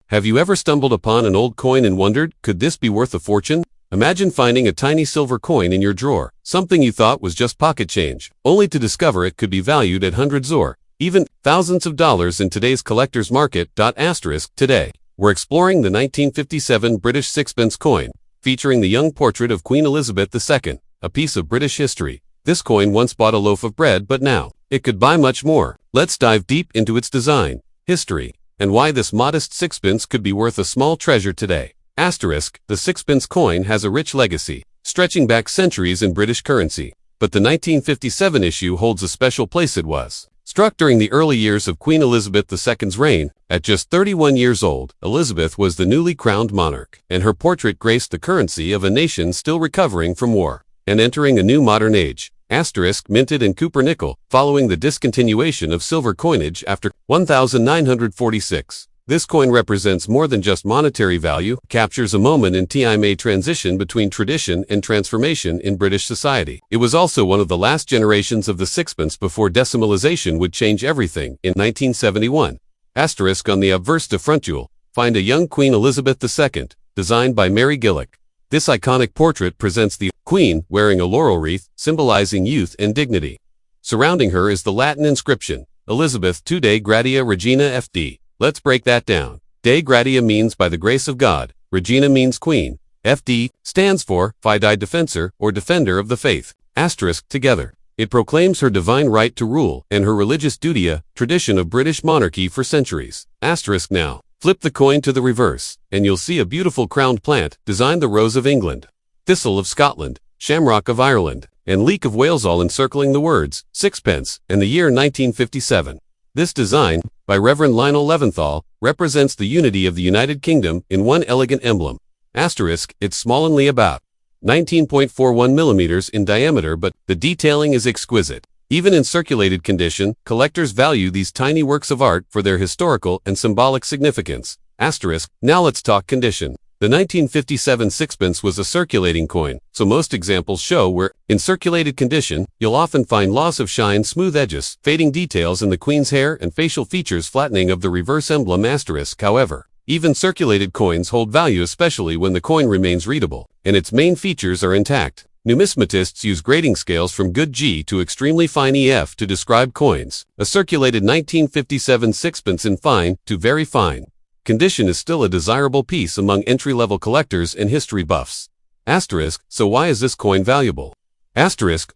Have you ever stumbled upon an old coin and wondered, could this be worth a fortune? Imagine finding a tiny silver coin in your drawer, something you thought was just pocket change, only to discover it could be valued at hundreds or even thousands of dollars in today's collector's market. Today, we're exploring the 1957 British sixpence coin, featuring the young portrait of Queen Elizabeth II, a piece of British history. This coin once bought a loaf of bread, but now it could buy much more. Let's dive deep into its design, history, and why this modest sixpence could be worth a small treasure today. The sixpence coin has a rich legacy, stretching back centuries in British currency. But the 1957 issue holds a special place. It was struck during the early years of Queen Elizabeth II's reign. At just 31 years old, Elizabeth was the newly crowned monarch, and her portrait graced the currency of a nation still recovering from war and entering a new modern age. Minted in Cooper nickel, following the discontinuation of silver coinage after 1946. This coin represents more than just monetary value, captures a moment in time transition between tradition and transformation in British society. It was also one of the last generations of the sixpence before decimalization would change everything. In 1971, on the obverse de frontule, find a young Queen Elizabeth II, designed by Mary Gillick. This iconic portrait presents the Queen wearing a laurel wreath, symbolizing youth and dignity. Surrounding her is the Latin inscription, Elizabeth fid.dei gratia Regina fd. Let's break that down. Dei gratia means by the grace of God, Regina means queen, fd stands for fidei defensor or defender of the faith. Together, it proclaims her divine right to rule and her religious duty, tradition of British monarchy for centuries. Now, flip the coin to the reverse, and you'll see a beautiful crowned plant, designed the rose of England, thistle of Scotland, shamrock of Ireland, and leek of Wales, all encircling the words sixpence and the year 1957. This design, by Reverend Lionel Leventhal, represents the unity of the United Kingdom in one elegant emblem. It's small, only about 19.41 millimeters in diameter, but the detailing is exquisite. Even in circulated condition, collectors value these tiny works of art for their historical and symbolic significance. Now let's talk condition. The 1957 sixpence was a circulating coin, so most examples show where, in circulated condition, you'll often find loss of shine, smooth edges, fading details in the Queen's hair, and facial features flattening of the reverse emblem. However, even circulated coins hold value, especially when the coin remains readable, and its main features are intact. Numismatists use grading scales from good G to extremely fine EF to describe coins. A circulated 1957 sixpence in fine to very fine condition is still a desirable piece among entry-level collectors and history buffs. So why is this coin valuable?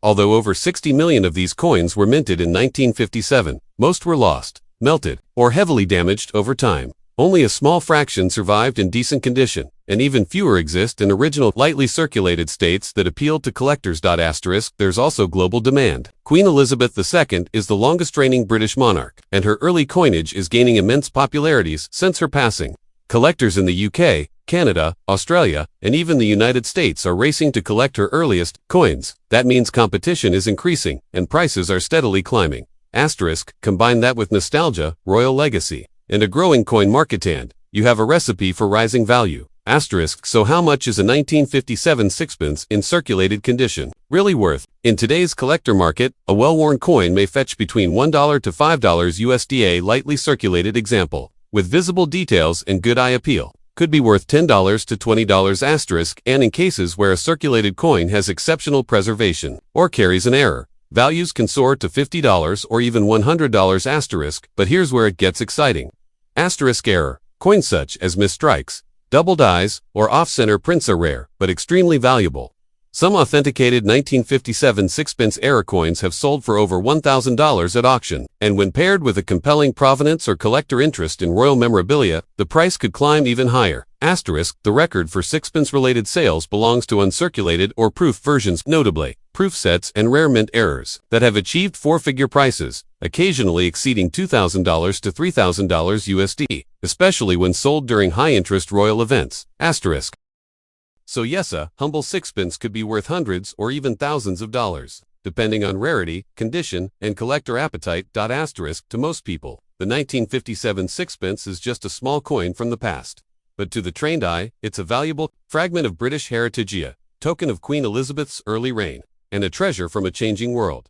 Although over 60 million of these coins were minted in 1957, most were lost, melted, or heavily damaged over time. Only a small fraction survived in decent condition, and even fewer exist in original, lightly circulated states that appealed to collectors. There's also global demand. Queen Elizabeth II is the longest reigning British monarch, and her early coinage is gaining immense popularity since her passing. Collectors in the UK, Canada, Australia, and even the United States are racing to collect her earliest coins. That means competition is increasing, and prices are steadily climbing. Combine that with nostalgia, royal legacy, and a growing coin market, and you have a recipe for rising value. So how much is a 1957 sixpence in circulated condition really worth? In today's collector market, a well-worn coin may fetch between $1 to $5 USD. A lightly circulated example, with visible details and good eye appeal, could be worth $10 to $20 and in cases where a circulated coin has exceptional preservation or carries an error, values can soar to $50 or even $100 but here's where it gets exciting. Error. Coins such as misstrikes, double dies, or off-center prints are rare, but extremely valuable. Some authenticated 1957 sixpence error coins have sold for over $1,000 at auction, and when paired with a compelling provenance or collector interest in royal memorabilia, the price could climb even higher. The record for sixpence-related sales belongs to uncirculated or proof versions, notably proof sets and rare mint errors, that have achieved four-figure prices, occasionally exceeding $2,000 to $3,000 USD, especially when sold during high-interest royal events. So yes, a humble sixpence could be worth hundreds or even thousands of dollars, depending on rarity, condition, and collector appetite. To most people, the 1957 sixpence is just a small coin from the past. But to the trained eye, it's a valuable fragment of British heritage, token of Queen Elizabeth's early reign, and a treasure from a changing world.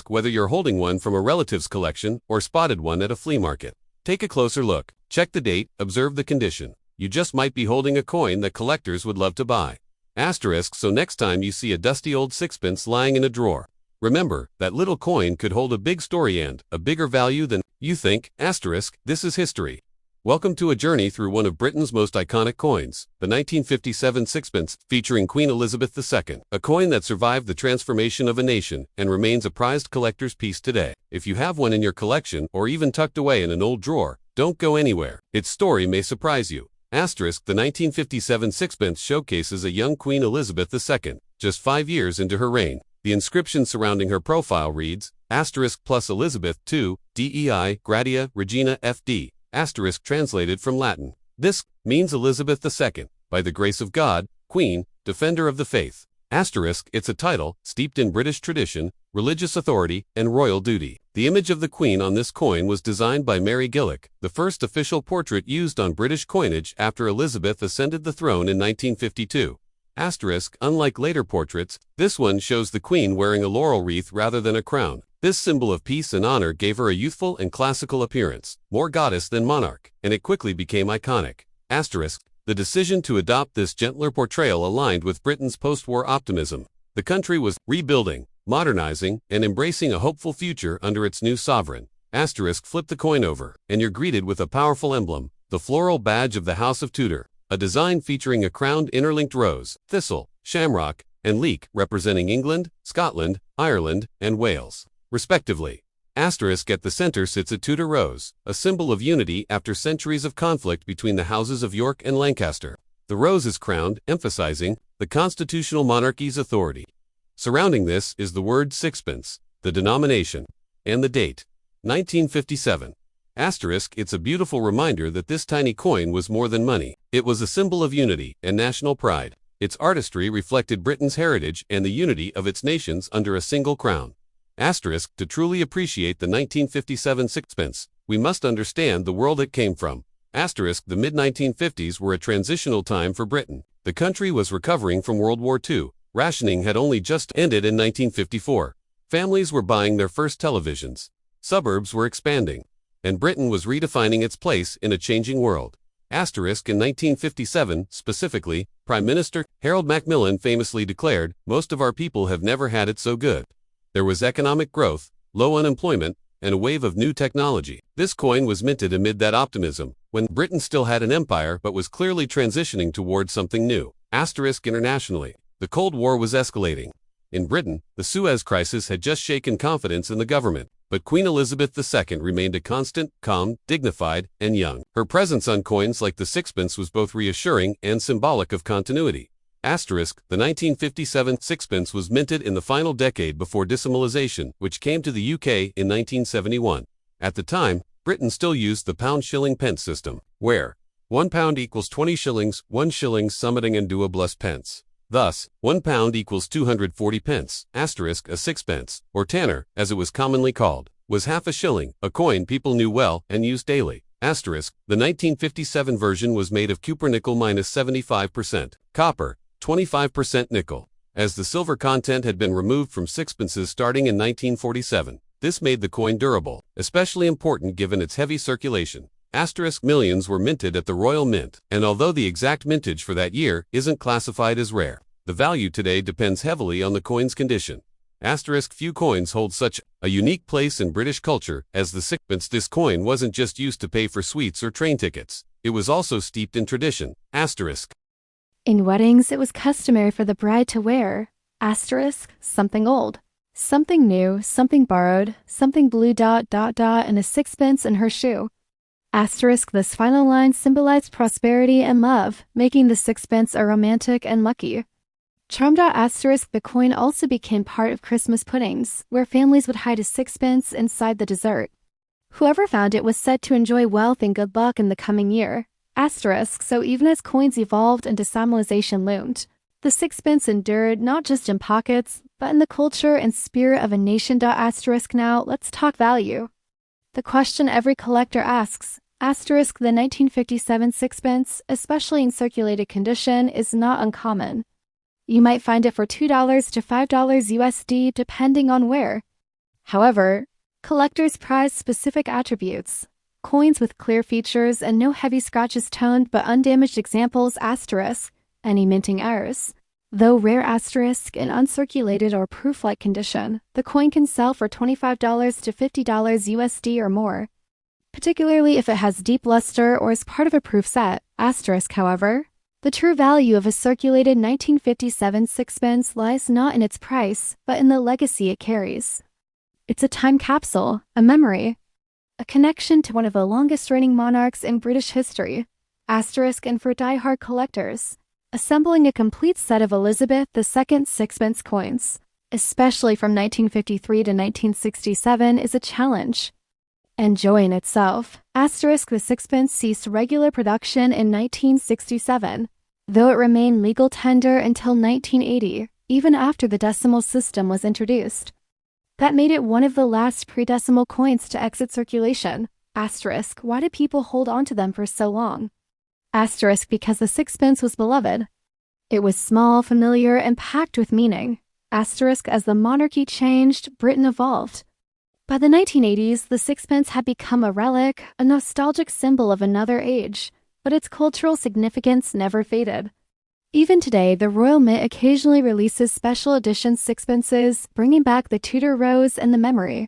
Whether you're holding one from a relative's collection or spotted one at a flea market. Take a closer look. Check the date, observe the condition. You just might be holding a coin that collectors would love to buy. Asterisk, so next time you see a dusty old sixpence lying in a drawer, remember, that little coin could hold a big story and a bigger value than you think. Asterisk, this is history. Welcome to a journey through one of Britain's most iconic coins, the 1957 sixpence, featuring Queen Elizabeth II, a coin that survived the transformation of a nation and remains a prized collector's piece today. If you have one in your collection or even tucked away in an old drawer, don't go anywhere. Its story may surprise you. Asterisk, the 1957 sixpence showcases a young Queen Elizabeth II, just 5 years into her reign. The inscription surrounding her profile reads, asterisk plus Elizabeth II, DEI GRATIA Regina fd. Asterisk translated from Latin. This means Elizabeth II, by the grace of God, Queen, Defender of the Faith. Asterisk, it's a title steeped in British tradition, religious authority, and royal duty. The image of the Queen on this coin was designed by Mary Gillick, the first official portrait used on British coinage after Elizabeth ascended the throne in 1952. Asterisk, unlike later portraits, this one shows the Queen wearing a laurel wreath rather than a crown. This symbol of peace and honor gave her a youthful and classical appearance, more goddess than monarch, and it quickly became iconic. Asterisk, the decision to adopt this gentler portrayal aligned with Britain's post-war optimism. The country was rebuilding, modernizing, and embracing a hopeful future under its new sovereign. Asterisk, flip the coin over, and you're greeted with a powerful emblem, the floral badge of the House of Tudor, a design featuring a crowned interlinked rose, thistle, shamrock, and leek representing England, Scotland, Ireland, and Wales, respectively. Asterisk, at the center sits a Tudor rose, a symbol of unity after centuries of conflict between the houses of York and Lancaster. The rose is crowned, emphasizing the constitutional monarchy's authority. Surrounding this is the word sixpence, the denomination, and the date, 1957. Asterisk, it's a beautiful reminder that this tiny coin was more than money. It was a symbol of unity and national pride. Its artistry reflected Britain's heritage and the unity of its nations under a single crown. Asterisk, to truly appreciate the 1957 sixpence, we must understand the world it came from. Asterisk, the mid-1950s were a transitional time for Britain. The country was recovering from World War II. Rationing had only just ended in 1954. Families were buying their first televisions. Suburbs were expanding. And Britain was redefining its place in a changing world. Asterisk, in 1957, specifically, Prime Minister Harold Macmillan famously declared, "Most of our people have never had it so good." There was economic growth, low unemployment, and a wave of new technology. This coin was minted amid that optimism, when Britain still had an empire but was clearly transitioning towards something new. Asterisk, internationally, the Cold War was escalating. In Britain, the Suez Crisis had just shaken confidence in the government, but Queen Elizabeth II remained a constant, calm, dignified, and young. Her presence on coins like the sixpence was both reassuring and symbolic of continuity. Asterisk, the 1957 sixpence was minted in the final decade before decimalization, which came to the UK in 1971. At the time, Britain still used the pound-shilling pence system, where 1 pound equals 20 shillings, 1 shilling summiting and 2 plus pence. Thus, 1 pound equals 240 pence. Asterisk, a sixpence, or tanner, as it was commonly called, was half a shilling, a coin people knew well and used daily. Asterisk, the 1957 version was made of cupronickel minus 75%, copper, 25% nickel. As the silver content had been removed from sixpences starting in 1947, this made the coin durable, especially important given its heavy circulation. Asterisk, millions were minted at the Royal Mint, and although the exact mintage for that year isn't classified as rare, the value today depends heavily on the coin's condition. Asterisk, few coins hold such a unique place in British culture as the sixpence. This coin wasn't just used to pay for sweets or train tickets, it was also steeped in tradition. Asterisk. In weddings, it was customary for the bride to wear, asterisk, something old, something new, something borrowed, something blue ... and a sixpence in her shoe. Asterisk, this final line symbolized prosperity and love, making the sixpence a romantic and lucky. Charmed out asterisk, the coin also became part of Christmas puddings, where families would hide a sixpence inside the dessert. Whoever found it was said to enjoy wealth and good luck in the coming year. Asterisk, so even as coins evolved and decimalization loomed, the sixpence endured not just in pockets, but in the culture and spirit of a nation. Asterisk, now, let's talk value. The question every collector asks, asterisk, the 1957 sixpence, especially in circulated condition, is not uncommon. You might find it for $2 to $5 USD depending on where. However, collectors prize specific attributes. Coins with clear features and no heavy scratches, toned but undamaged examples, asterisk, any minting errors. Though rare, asterisk, in uncirculated or proof-like condition, the coin can sell for $25 to $50 USD or more, particularly if it has deep luster or is part of a proof set, asterisk. However, the true value of a circulated 1957 sixpence lies not in its price, but in the legacy it carries. It's a time capsule, a memory, a connection to one of the longest-reigning monarchs in British history, asterisk, and for die-hard collectors, assembling a complete set of Elizabeth II sixpence coins, especially from 1953 to 1967, is a challenge and joy in itself. Asterisk, the sixpence ceased regular production in 1967, though it remained legal tender until 1980, even after the decimal system was introduced. That made it one of the last pre-decimal coins to exit circulation. Asterisk, why did people hold on to them for so long? Asterisk, because the sixpence was beloved. It was small, familiar, and packed with meaning. Asterisk, as the monarchy changed, Britain evolved. By the 1980s, the sixpence had become a relic, a nostalgic symbol of another age, but its cultural significance never faded. Even today, the Royal Mint occasionally releases special edition sixpences, bringing back the Tudor rose and the memory.